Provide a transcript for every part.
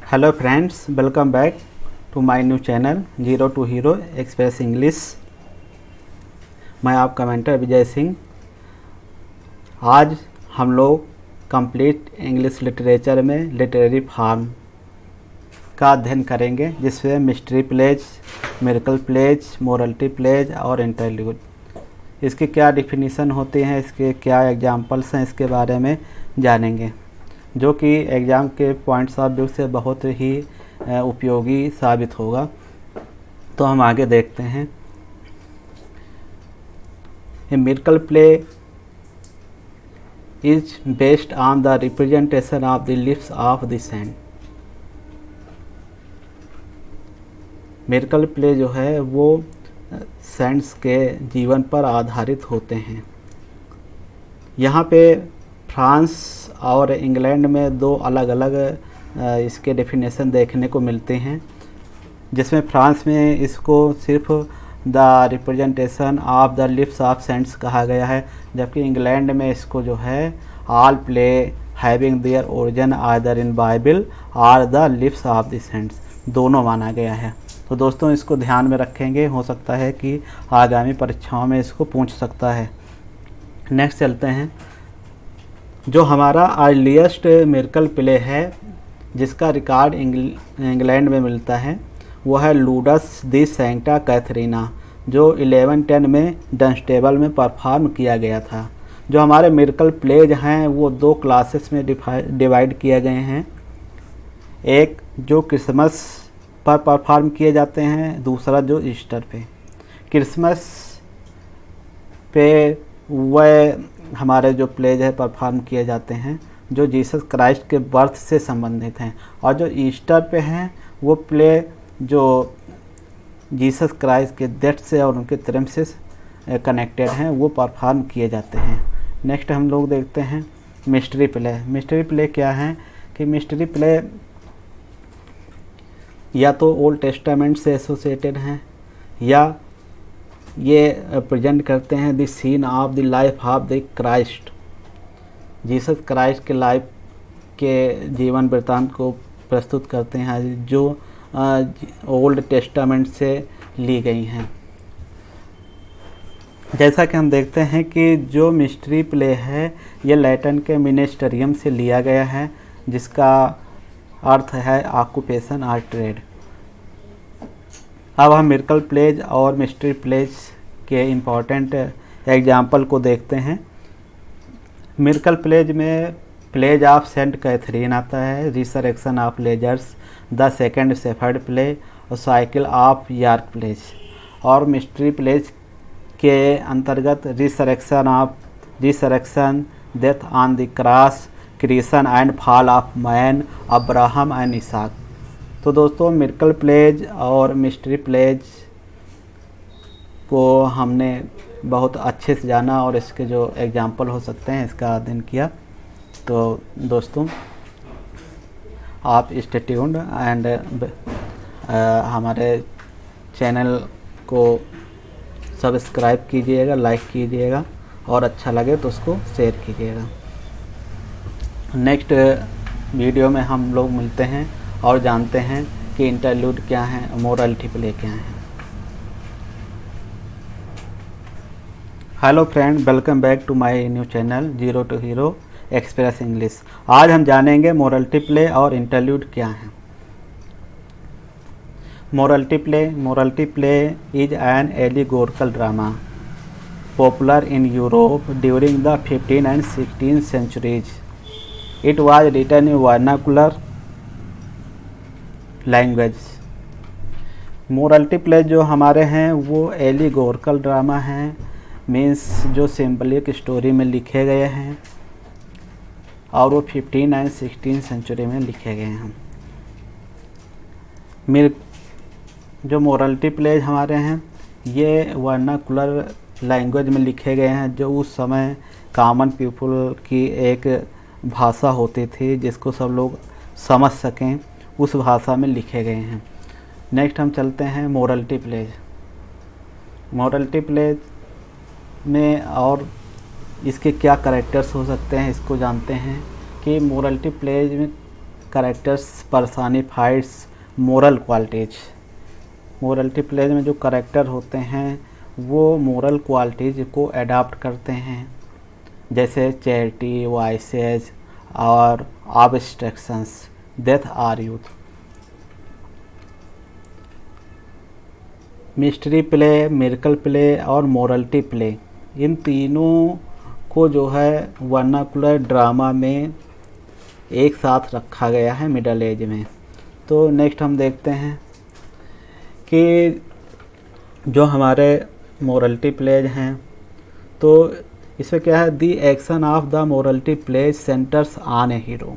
Hello friends, welcome back to my new channel zero to hero express English. मैं आपका mentor Vijay Singh. आज हम लोग कंप्लीट इंग्लिश लिटरेचर में लिटरेरी फॉर्म का अध्ययन करेंगे, जिसमें mystery plays, miracle plays, morality plays और इंटरल्यूड, इसकी क्या डिफिनीसन होती हैं, इसके क्या एग्जाम्पल्स हैं, इसके बारे में जानेंगे, जो कि एग्ज़ाम के पॉइंट्स ऑफ व्यू से बहुत ही उपयोगी साबित होगा। तो हम आगे देखते हैं। A miracle play is based on the representation of the lips of the saint. Miracle play जो है वो सेंट्स के जीवन पर आधारित होते हैं। यहाँ पे फ्रांस और इंग्लैंड में दो अलग अलग इसके डेफिनेशन देखने को मिलते हैं, जिसमें फ्रांस में इसको सिर्फ the representation of the lips of saints कहा गया है, जबकि इंग्लैंड में इसको जो है all play having their origin either in Bible और the lips of the saints दोनों माना गया है। तो दोस्तों, इसको ध्यान में रखेंगे, हो सकता है कि आगामी परीक्षाओं में इसको पूछ सकता है। नेक्स्ट चलते हैं। जो हमारा अर्लीस्ट मिरेकल प्ले है, जिसका रिकॉर्ड इंग्लैंड में मिलता है, वो है लूडस दी सेंटा कैथरीना, जो 1110 में डंस्टेबल में परफॉर्म किया गया था। जो हमारे मिरेकल प्लेज हैं वो दो क्लासेस में डिवाइड किए गए हैं। एक जो क्रिसमस पर परफॉर्म किए जाते हैं, दूसरा जो ईस्टर पे। क्रिसमस पे वह हमारे जो प्लेज है परफॉर्म किए जाते हैं जो जीसस क्राइस्ट के बर्थ से संबंधित हैं, और जो ईस्टर पे हैं वो प्ले जो जीसस क्राइस्ट के डेथ से और उनके त्रिम्फ से कनेक्टेड हैं, वो परफॉर्म किए जाते हैं। नेक्स्ट हम लोग देखते हैं मिस्ट्री प्ले। मिस्ट्री प्ले क्या है कि मिस्ट्री प्ले या तो ओल्ड टेस्टामेंट से एसोसिएटेड हैं, या ये प्रेजेंट करते हैं the scene of the life of the Christ, Jesus Christ के लाइफ के जीवन वृत्तांत को प्रस्तुत करते हैं, जो ओल्ड टेस्टामेंट से ली गई हैं। जैसा कि हम देखते हैं कि जो मिस्ट्री प्ले है ये लैटिन के मिनिस्टरियम से लिया गया है, जिसका अर्थ है ऑक्यूपेशन और ट्रेड। अब हम मिरेकल प्लेज और मिस्ट्री प्लेज के इम्पॉर्टेंट एग्जाम्पल को देखते हैं। मिरेकल प्लेज में प्लेज ऑफ सेंट कैथरीन आता है, resurrection of Lazarus, the second shepherd play और साइकिल ऑफ यॉर्क प्लेज। और मिस्ट्री प्लेज के अंतर्गत resurrection, death on the cross, creation and fall of man, Abraham and Isaac. तो दोस्तों, miracle plays और mystery plays को हमने बहुत अच्छे से जाना और इसके जो एग्जाम्पल हो सकते हैं इसका अध्ययन किया। तो दोस्तों, आप स्टे ट्यून्ड एंड हमारे चैनल को सब्सक्राइब कीजिएगा, लाइक कीजिएगा, और अच्छा लगे तो उसको शेयर कीजिएगा। नेक्स्ट वीडियो में हम लोग मिलते हैं और जानते हैं कि इंटरल्यूड क्या है, मोरलिटी प्ले क्या है। Hello friend, welcome back to my new channel zero to hero express English. आज हम जानेंगे मोरलिटी प्ले और इंटरल्यूड क्या है। Morality play is an allegorical drama popular in Europe during the 15th and 16th centuries. It was written in vernacular language. Morality play जो हमारे हैं वो एलिगोरिकल ड्रामा हैं, मीन्स जो सिंबलिक स्टोरी में लिखे गए हैं, और वो 15th and 16th सेंचुरी में लिखे गए हैं। जो मोरलिटी प्लेज हमारे हैं ये वर्नाकुलर लैंग्वेज में लिखे गए हैं, जो उस समय कॉमन पीपल की एक भाषा होती थी जिसको सब लोग समझ सकें, उस भाषा में लिखे गए हैं। नेक्स्ट हम चलते हैं मोरलिटी प्लेज। मोरलिटी प्लेज में और इसके क्या कैरेक्टर्स हो सकते हैं इसको जानते हैं कि मोरलिटी प्लेज में characters personifieds moral qualities. Morality play में जो करेक्टर होते हैं वो मोरल क्वालिटीज को अडॉप्ट करते हैं, जैसे चैरिटी, वाइसेज और ऑब्स्ट्रक्शंस, डेथ और youth. Mystery play, miracle play और मोरलिटी प्ले, इन तीनों को जो है वर्नाकुलर ड्रामा में एक साथ रखा गया है मिडल एज में। तो नेक्स्ट हम देखते हैं कि जो हमारे मोरलिटी प्लेज हैं, तो इसमें क्या है, the action of the morality plays centers on a hero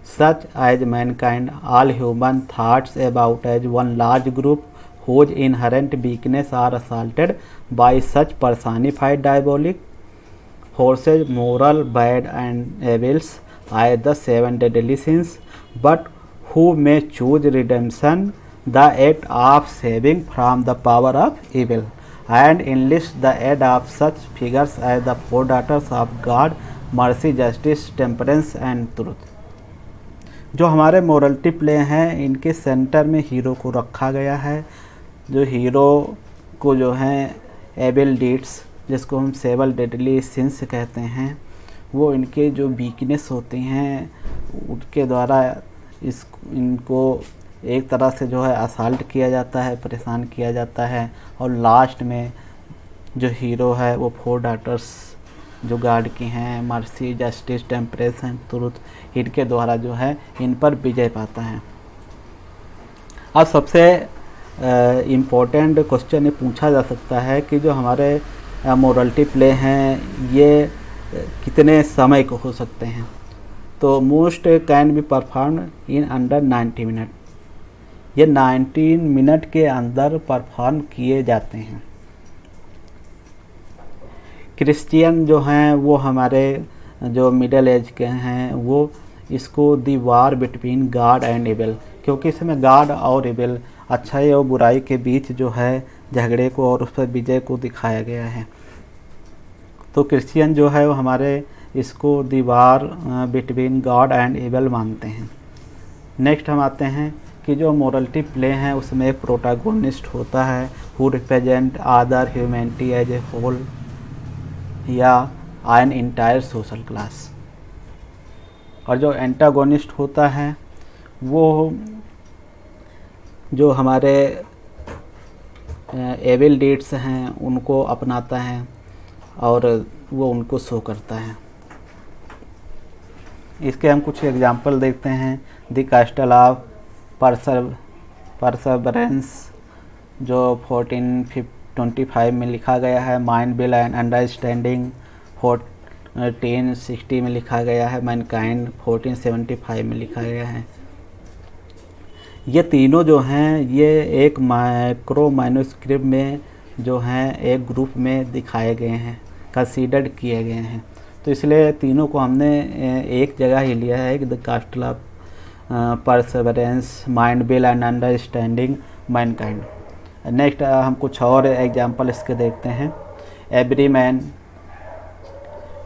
such as mankind all human thoughts about as one large group whose inherent weakness are assaulted by such personified diabolic forces, moral bad and evils are the seven deadly sins, but who may choose redemption, the act of saving from the power of evil, and enlist the aid of such figures as the four daughters of God, mercy, justice, temperance and truth। जो हमारे morality play हैं, इनके centre में hero को रखा गया है। जो हीरो को जो हैं एविल डीड्स, जिसको हम सेवन डेडली सिंस कहते हैं, वो इनके जो वीकनेस होती हैं उनके द्वारा इनको एक तरह से जो है असल्ट किया जाता है, परेशान किया जाता है। और लास्ट में जो हीरो है वो फोर डॉटर्स जो गॉड की हैं, mercy, justice, temperance and truth, इनके द्वारा जो है इन पर विजय पाता है। अब सबसे इम्पोर्टेंट क्वेश्चन ये पूछा जा सकता है कि जो हमारे मोरलिटी प्ले हैं ये कितने समय को हो सकते हैं। तो most can be perform in under 90 minute, ये 19 मिनट के अंदर परफॉर्म किए जाते हैं। क्रिश्चियन जो हैं वो हमारे जो मिडल एज के हैं वो इसको दी वार बिटवीन गॉड एंड इविल, क्योंकि इसमें गॉड और इविल, अच्छाई और बुराई के बीच जो है झगड़े को और उस पर विजय को दिखाया गया है। तो क्रिश्चियन जो है वो हमारे इसको दी वार बिटवीन गॉड एंड इविल मानते हैं। नेक्स्ट हम आते हैं कि जो मोरलिटी प्ले हैं उसमें एक प्रोटैगोनिस्ट होता है who represent other humanity as a whole या एन इंटायर सोशल क्लास, और जो एंटागोनिस्ट होता है वो जो हमारे एविल डीड्स हैं उनको अपनाता है और वो उनको शो करता है। इसके हम कुछ एग्जांपल देखते हैं। द कैस्टल ऑफ परसेवरेंस जो 1425 में लिखा गया है, माइंड विल एंड अंडरस्टैंडिंग 1460 में लिखा गया है, मैनकाइंड 1475 में लिखा गया है। ये तीनों जो हैं ये एक माइक्रो मैन्युस्क्रिप्ट में जो हैं एक ग्रुप में दिखाए गए हैं, कंसीडर्ड किए गए हैं। तो इसलिए तीनों को हमने एक जगह ही लिया है कि the castle of Perseverance, mind will and understanding, Mankind. Next हम कुछ और एग्जांपल इसके देखते हैं। एवरी मैन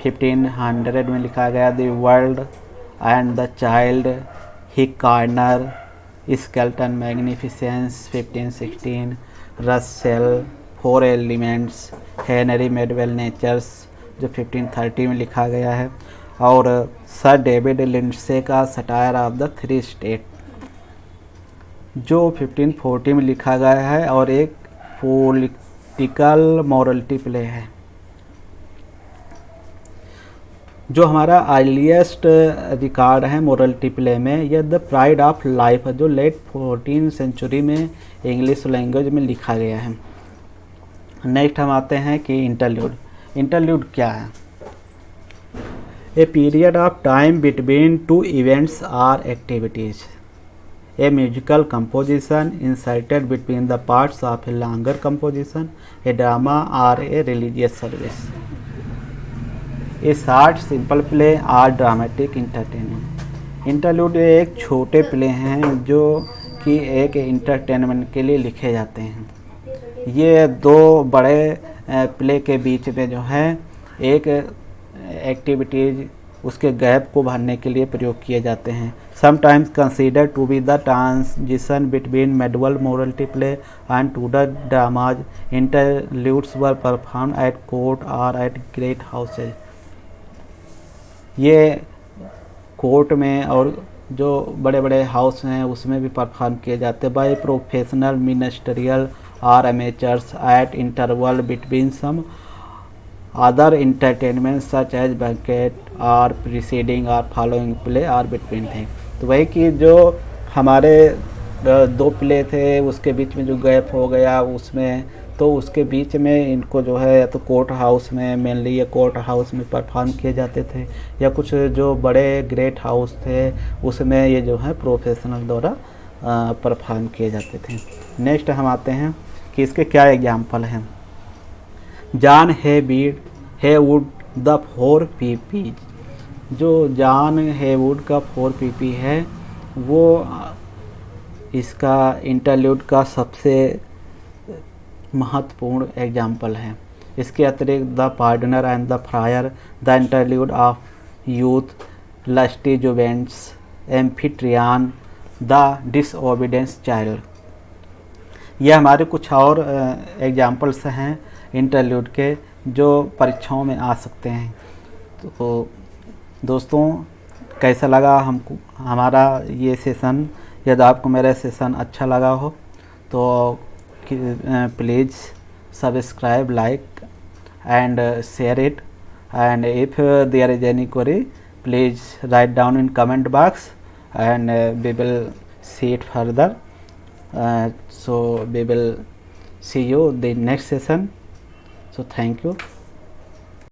1500 में लिखा गया, the world and the child, Hickscorner, Skelton magnificence 1516, Rastell, four elements, Henry Medwall natures जो 1530 में लिखा गया है, और सर डेविड लिंडसे का satire of the three state जो 1540 में लिखा गया है और एक पॉलिटिकल मोरलिटी प्ले है। जो हमारा अर्लीस्ट रिकॉर्ड है मोरलिटी प्ले में, यह द प्राइड ऑफ लाइफ जो लेट 14th सेंचुरी में इंग्लिश लैंग्वेज में लिखा गया है। नेक्स्ट हम आते हैं कि इंटरल्यूड। इंटरल्यूड क्या है? A period of time between two events or activities, a musical composition inserted between the parts of a longer composition, a drama और a religious service, a short simple play और dramatic entertainment. Interlude एक छोटे play हैं जो कि एक entertainment के लिए लिखे जाते हैं। ये दो बड़े प्ले के बीच में जो है एक एक्टिविटीज उसके गैप को भरने के लिए प्रयोग किए जाते हैं। Sometimes consider to be the transition between medieval morality play and to the dramas, interludes were perform at court और एट ग्रेट हाउसेज। ये कोर्ट में और जो बड़े बड़े हाउस हैं उसमें भी परफॉर्म किए जाते हैं बाय प्रोफेशनल मिनिस्ट्रियल और amateurs at interval between some other entertainment such as banquet और प्रीसीडिंग और फॉलोइंग प्ले और बिटवीन थिंग। तो वही कि जो हमारे दो प्ले थे उसके बीच में जो गैप हो गया उसमें, तो उसके बीच में इनको जो है या तो कोर्ट हाउस में, मेनली ये कोर्ट हाउस में परफॉर्म किए जाते थे, या कुछ जो बड़े ग्रेट हाउस थे उसमें ये जो है प्रोफेशनल द्वारा परफॉर्म किए जाते थे। नेक्स्ट हम आते हैं कि इसके क्या एग्जाम्पल हैं। John Heywood the 4 PP. जो जॉन हेवुड का 4 पीपी है वो इसका इंटरल्यूड का सबसे महत्वपूर्ण एग्जाम्पल है। इसके अतिरिक्त the pardoner and the friar, the interlude of youth, lusty juventus, Amphitryon, the disobedience child. ये हमारे कुछ और एग्जाम्पल्स हैं इंटरल्यूड के जो परीक्षाओं में आ सकते हैं। तो दोस्तों कैसा लगा हमको हमारा ये सेशन? यदि आपको मेरा सेशन अच्छा लगा हो तो please subscribe, like and share it, and if there is any query please write down in comment box and we will see it further. So we will see you the next session. So thank you.